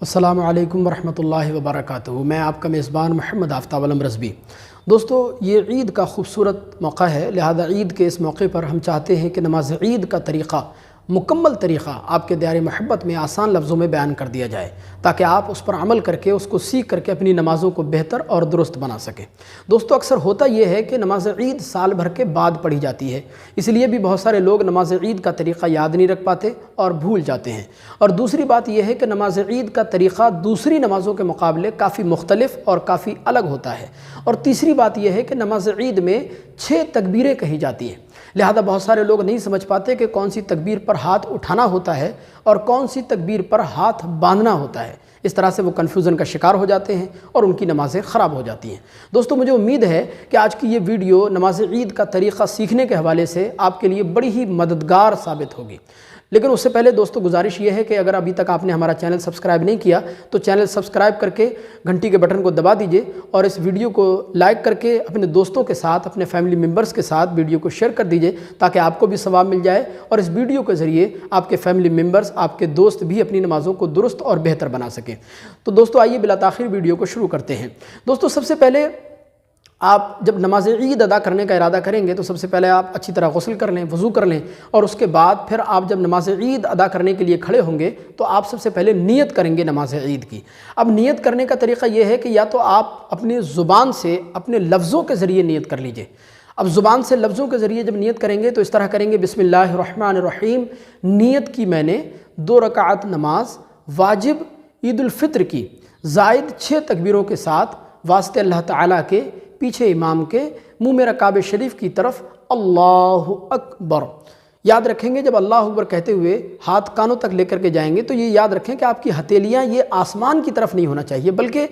السلام علیکم ورحمۃ اللہ وبرکاتہ۔ میں آپ کا میزبان محمد آفتاب علم رضوی۔ دوستو، یہ عید کا خوبصورت موقع ہے، لہذا عید کے اس موقع پر ہم چاہتے ہیں کہ نماز عید کا طریقہ، مکمل طریقہ آپ کے دائرۂ محبت میں آسان لفظوں میں بیان کر دیا جائے، تاکہ آپ اس پر عمل کر کے، اس کو سیکھ کر کے اپنی نمازوں کو بہتر اور درست بنا سکیں۔ دوستو، اکثر ہوتا یہ ہے کہ نماز عید سال بھر کے بعد پڑھی جاتی ہے، اس لیے بھی بہت سارے لوگ نماز عید کا طریقہ یاد نہیں رکھ پاتے اور بھول جاتے ہیں۔ اور دوسری بات یہ ہے کہ نماز عید کا طریقہ دوسری نمازوں کے مقابلے کافی مختلف اور کافی الگ ہوتا ہے۔ اور تیسری بات یہ ہے کہ نماز عید میں 6 تکبیریں کہی جاتی ہیں، لہذا بہت سارے لوگ نہیں سمجھ پاتے کہ کون سی تکبیر پر ہاتھ اٹھانا ہوتا ہے اور کون سی تکبیر پر ہاتھ باندھنا ہوتا ہے۔ اس طرح سے وہ کنفیوژن کا شکار ہو جاتے ہیں اور ان کی نمازیں خراب ہو جاتی ہیں۔ دوستو، مجھے امید ہے کہ آج کی یہ ویڈیو نماز عید کا طریقہ سیکھنے کے حوالے سے آپ کے لیے بڑی ہی مددگار ثابت ہوگی۔ لیکن اس سے پہلے دوستو گزارش یہ ہے کہ اگر ابھی تک آپ نے ہمارا چینل سبسکرائب نہیں کیا تو چینل سبسکرائب کر کے گھنٹی کے بٹن کو دبا دیجئے، اور اس ویڈیو کو لائک کر کے اپنے دوستوں کے ساتھ، اپنے فیملی ممبرز کے ساتھ ویڈیو کو شیئر کر دیجئے، تاکہ آپ کو بھی ثواب مل جائے اور اس ویڈیو کے ذریعے آپ کے فیملی ممبرز، آپ کے دوست بھی اپنی نمازوں کو درست اور بہتر بنا سکیں۔ تو دوستو، آئیے بلا تاخیر ویڈیو کو شروع کرتے ہیں۔ دوستو، سب سے پہلے آپ جب نماز عید ادا کرنے کا ارادہ کریں گے تو سب سے پہلے آپ اچھی طرح غسل کر لیں، وضو کر لیں، اور اس کے بعد پھر آپ جب نماز عید ادا کرنے کے لیے کھڑے ہوں گے تو آپ سب سے پہلے نیت کریں گے نماز عید کی۔ اب نیت کرنے کا طریقہ یہ ہے کہ یا تو آپ اپنی زبان سے اپنے لفظوں کے ذریعے نیت کر لیجئے۔ اب زبان سے لفظوں کے ذریعے جب نیت کریں گے تو اس طرح کریں گے: بسم اللہ الرحمن الرحیم، نیت کی میں نے 2 رکعت نماز واجب عید الفطر کی، زائد 6 تکبیروں کے ساتھ، واسطے اللہ تعالیٰ کے، پیچھے امام کے، منہ میرا کعبہ شریف کی طرف، اللہ اکبر۔ یاد رکھیں گے جب اللہ اکبر کہتے ہوئے ہاتھ کانوں تک لے کر کے جائیں گے تو یہ یاد رکھیں کہ آپ کی ہتھیلیاں یہ آسمان کی طرف نہیں ہونا چاہیے، بلکہ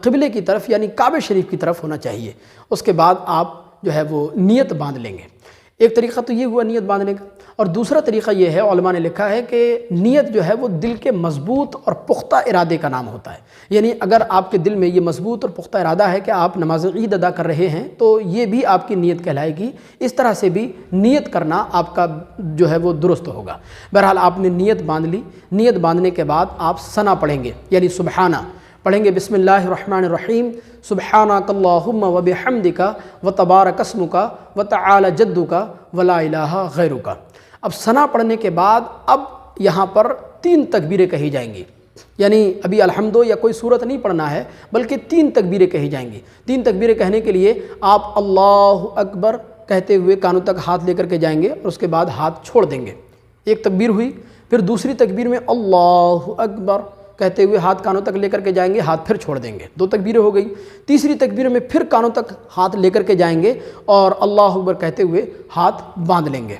قبلے کی طرف یعنی کعبہ شریف کی طرف ہونا چاہیے۔ اس کے بعد آپ جو ہے وہ نیت باندھ لیں گے۔ ایک طریقہ تو یہ ہوا نیت باندھنے کا، اور دوسرا طریقہ یہ ہے، علماء نے لکھا ہے کہ نیت جو ہے وہ دل کے مضبوط اور پختہ ارادے کا نام ہوتا ہے۔ یعنی اگر آپ کے دل میں یہ مضبوط اور پختہ ارادہ ہے کہ آپ نماز عید ادا کر رہے ہیں تو یہ بھی آپ کی نیت کہلائے گی۔ اس طرح سے بھی نیت کرنا آپ کا جو ہے وہ درست ہوگا۔ بہرحال آپ نے نیت باندھ لی۔ نیت باندھنے کے بعد آپ ثنا پڑھیں گے، یعنی سبحانہ پڑھیں گے۔ بسم اللہ الرحمن الرحیم، سبحانک اللہم وبحمدک وتبارک اسمک وتعالی جدک ولا الہ غیرک۔ اب ثنا پڑھنے کے بعد اب یہاں پر 3 تکبیریں کہی جائیں گی، یعنی ابھی الحمد یا کوئی سورت نہیں پڑھنا ہے بلکہ 3 تکبیریں کہی جائیں گی۔ 3 تکبیریں کہنے کے لیے آپ اللہ اکبر کہتے ہوئے کانوں تک ہاتھ لے کر کے جائیں گے اور اس کے بعد ہاتھ چھوڑ دیں گے۔ ایک تکبیر ہوئی۔ پھر دوسری تکبیر میں اللہ اکبر کہتے ہوئے ہاتھ کانوں تک لے کر کے جائیں گے، ہاتھ پھر چھوڑ دیں گے۔ 2 تکبیریں ہو گئی۔ تیسری تکبیر میں پھر کانوں تک ہاتھ لے کر کے جائیں گے اور اللہ اکبر کہتے ہوئے ہاتھ باندھ لیں گے۔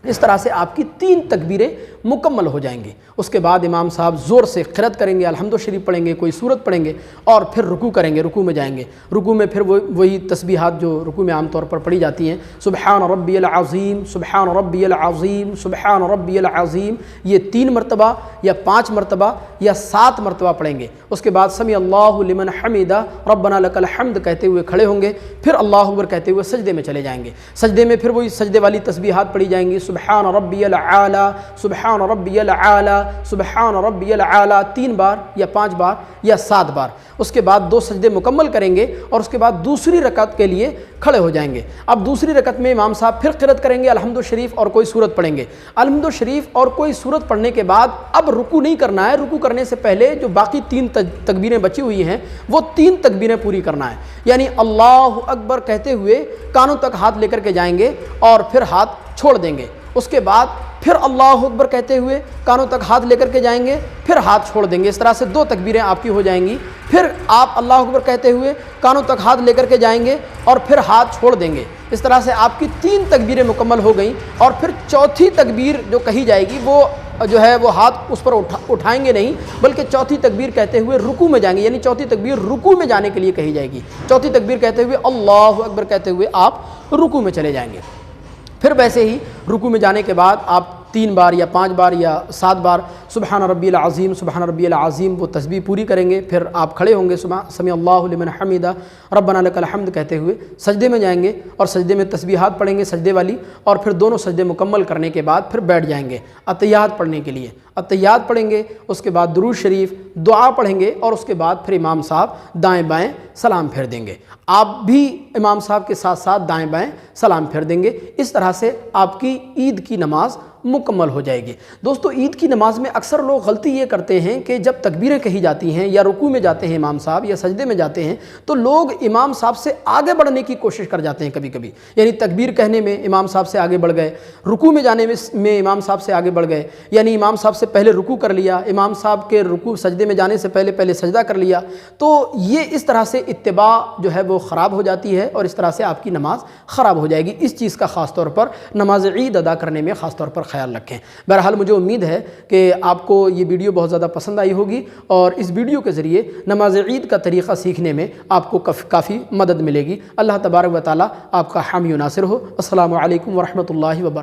اس طرح سے آپ کی 3 تکبیریں مکمل ہو جائیں گی۔ اس کے بعد امام صاحب زور سے قرأت کریں گے، الحمد شریف پڑھیں گے، کوئی سورت پڑھیں گے، اور پھر رکوع کریں گے، رکوع میں جائیں گے۔ رکوع میں پھر وہی تسبیحات جو رکوع میں عام طور پر پڑھی جاتی ہیں، سبحان ربی العظیم، سبحان ربی العظیم، سبحان ربی العظیم، یہ 3 مرتبہ یا 5 مرتبہ یا 7 مرتبہ پڑھیں گے۔ اس کے بعد سمیع اللہ لمن حمدہ ربنا لک الحمد کہتے ہوئے کھڑے ہوں گے، پھر اللہ اکبر کہتے ہوئے سجدے میں چلے جائیں گے۔ سجدے میں پھر وہی سجدے والی تسبیحات پڑھی جائیں گی، سبحان ربی العالی، سبحان ربی العالی، سبحان ربی العالی، 3 بار یا 5 بار یا 7 بار۔ اس کے بعد 2 سجدے مکمل کریں گے اور اس کے بعد دوسری رکعت کے لیے کھڑے ہو جائیں گے۔ اب دوسری رکعت میں امام صاحب پھر قرأت کریں گے، الحمد شریف اور کوئی سورت پڑھیں گے۔ الحمد شریف اور کوئی سورت پڑھنے کے بعد اب رکوع نہیں کرنا ہے۔ رکوع کرنے سے پہلے جو باقی 3 تکبیریں بچی ہوئی ہیں وہ 3 تکبیریں پوری کرنا ہے، یعنی اللہ اکبر کہتے ہوئے کانوں تک ہاتھ لے کر کے جائیں گے اور پھر ہاتھ چھوڑ دیں گے۔ اس کے بعد پھر اللہ اکبر کہتے ہوئے کانوں تک ہاتھ لے کر کے جائیں گے، پھر ہاتھ چھوڑ دیں گے۔ اس طرح سے 2 تکبیریں آپ کی ہو جائیں گی۔ پھر آپ اللہ اکبر کہتے ہوئے کانوں تک ہاتھ لے کر کے جائیں گے اور پھر ہاتھ چھوڑ دیں گے۔ اس طرح سے آپ کی 3 تکبیریں مکمل ہو گئیں، اور پھر چوتھی تکبیر جو کہی جائے گی وہ جو ہے وہ ہاتھ اس پر اٹھائیں گے نہیں، بلکہ چوتھی تکبیر کہتے ہوئے رکوع میں جائیں گے، یعنی چوتھی تکبیر رکوع میں جانے کے لیے کہی جائے گی۔ چوتھی تکبیر کہتے ہوئے اللہ اکبر کہتے ہوئے آپ رکوع میں چلے جائیں گے۔ پھر ویسے ہی رکوع میں جانے کے بعد آپ 3 بار یا 5 بار یا 7 بار سبحان ربی العظیم سبحان ربی العظیم وہ تسبیح پوری کریں گے، پھر آپ کھڑے ہوں گے سمیع اللہ لمن حمیدہ ربنا لک الحمد کہتے ہوئے سجدے میں جائیں گے اور سجدے میں تسبیحات پڑھیں گے سجدے والی، اور پھر دونوں سجدے مکمل کرنے کے بعد پھر بیٹھ جائیں گے اتحیات پڑھنے کے لیے۔ اتحیات پڑھیں گے، اس کے بعد درود شریف دعا پڑھیں گے، اور اس کے بعد پھر امام صاحب دائیں بائیں سلام پھیر دیں گے۔ آپ بھی امام صاحب کے ساتھ ساتھ دائیں بائیں سلام پھیر دیں گے۔ اس طرح سے آپ کی عید کی نماز مکمل ہو جائے گی۔ دوستو عید کی نماز میں اکثر لوگ غلطی یہ کرتے ہیں کہ جب تکبیریں کہی جاتی ہیں یا رکوع میں جاتے ہیں امام صاحب یا سجدے میں جاتے ہیں تو لوگ امام صاحب سے آگے بڑھنے کی کوشش کر جاتے ہیں کبھی کبھی، یعنی تکبیر کہنے میں امام صاحب سے آگے بڑھ گئے، رکوع میں جانے میں امام صاحب سے آگے بڑھ گئے، یعنی امام صاحب سے پہلے رکوع کر لیا، امام صاحب کے رکوع سجدے میں جانے سے پہلے سجدہ کر لیا، تو یہ اس طرح سے اتباع جو ہے وہ خراب ہو جاتی ہے اور اس طرح سے آپ کی نماز خراب ہو جائے گی۔ اس چیز کا خاص طور پر نماز عید ادا کرنے میں خاص طور پر خیال رکھیں۔ بہرحال مجھے امید ہے کہ آپ کو یہ ویڈیو بہت زیادہ پسند آئی ہوگی، اور اس ویڈیو کے ذریعے نماز عید کا طریقہ سیکھنے میں آپ کو کافی مدد ملے گی۔ اللہ تبارک و تعالیٰ آپ کا حامی و ناصر ہو۔ السلام علیکم ورحمۃ اللہ وبرکاتہ۔